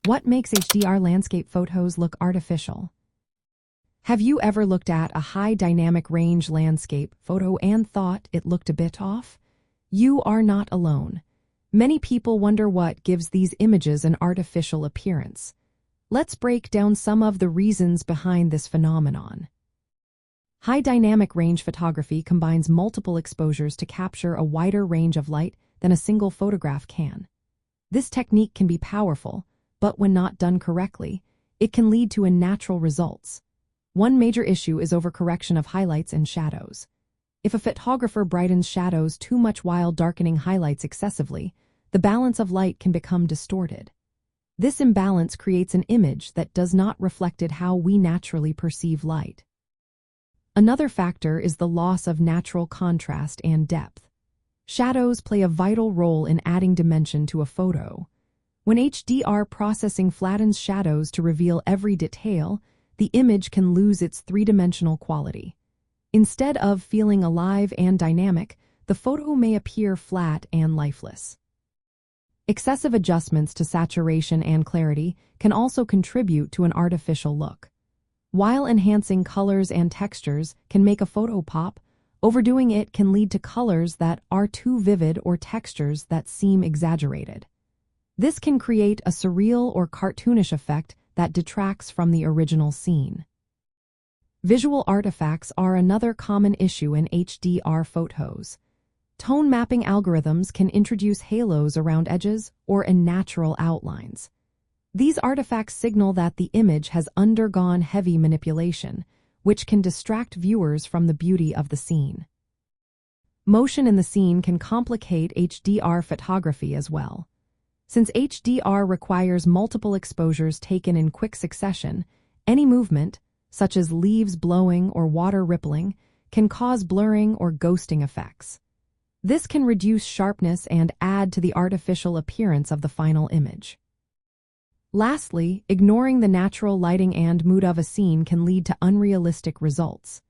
What makes HDR landscape photos look artificial? Have you ever looked at a high dynamic range landscape photo and thought it looked a bit off? You are not alone. Many people wonder what gives these images an artificial appearance. Let's break down some of the reasons behind this phenomenon. High dynamic range photography combines multiple exposures to capture a wider range of light than a single photograph can. This technique can be powerful, but when not done correctly, it can lead to unnatural results. One major issue is overcorrection of highlights and shadows. If a photographer brightens shadows too much while darkening highlights excessively, the balance of light can become distorted. This imbalance creates an image that does not reflect how we naturally perceive light. Another factor is the loss of natural contrast and depth. Shadows play a vital role in adding dimension to a photo. When HDR processing flattens shadows to reveal every detail, the image can lose its three-dimensional quality. Instead of feeling alive and dynamic, the photo may appear flat and lifeless. Excessive adjustments to saturation and clarity can also contribute to an artificial look. While enhancing colors and textures can make a photo pop, overdoing it can lead to colors that are too vivid or textures that seem exaggerated. This can create a surreal or cartoonish effect that detracts from the original scene. Visual artifacts are another common issue in HDR photos. Tone mapping algorithms can introduce halos around edges or unnatural outlines. These artifacts signal that the image has undergone heavy manipulation, which can distract viewers from the beauty of the scene. Motion in the scene can complicate HDR photography as well. Since HDR requires multiple exposures taken in quick succession, any movement, such as leaves blowing or water rippling, can cause blurring or ghosting effects. This can reduce sharpness and add to the artificial appearance of the final image. Lastly, ignoring the natural lighting and mood of a scene can lead to unrealistic results.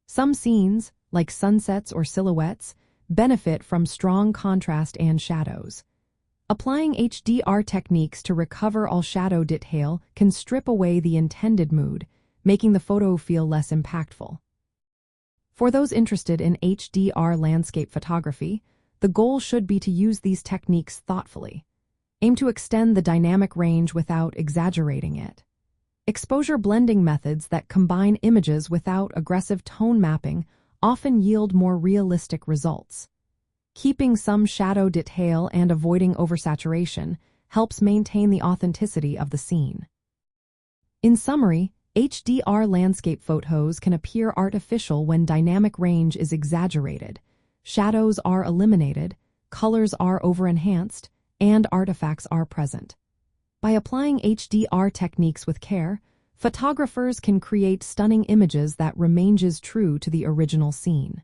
Some scenes, like sunsets or silhouettes, benefit from strong contrast and shadows. Applying HDR techniques to recover all shadow detail can strip away the intended mood, making the photo feel less impactful. For those interested in HDR landscape photography, the goal should be to use these techniques thoughtfully. Aim to extend the dynamic range without exaggerating it. Exposure blending methods that combine images without aggressive tone mapping often yield more realistic results. Keeping some shadow detail and avoiding oversaturation helps maintain the authenticity of the scene. In summary, HDR landscape photos can appear artificial when dynamic range is exaggerated, shadows are eliminated, colors are over-enhanced, and artifacts are present. By applying HDR techniques with care, photographers can create stunning images that remain true to the original scene.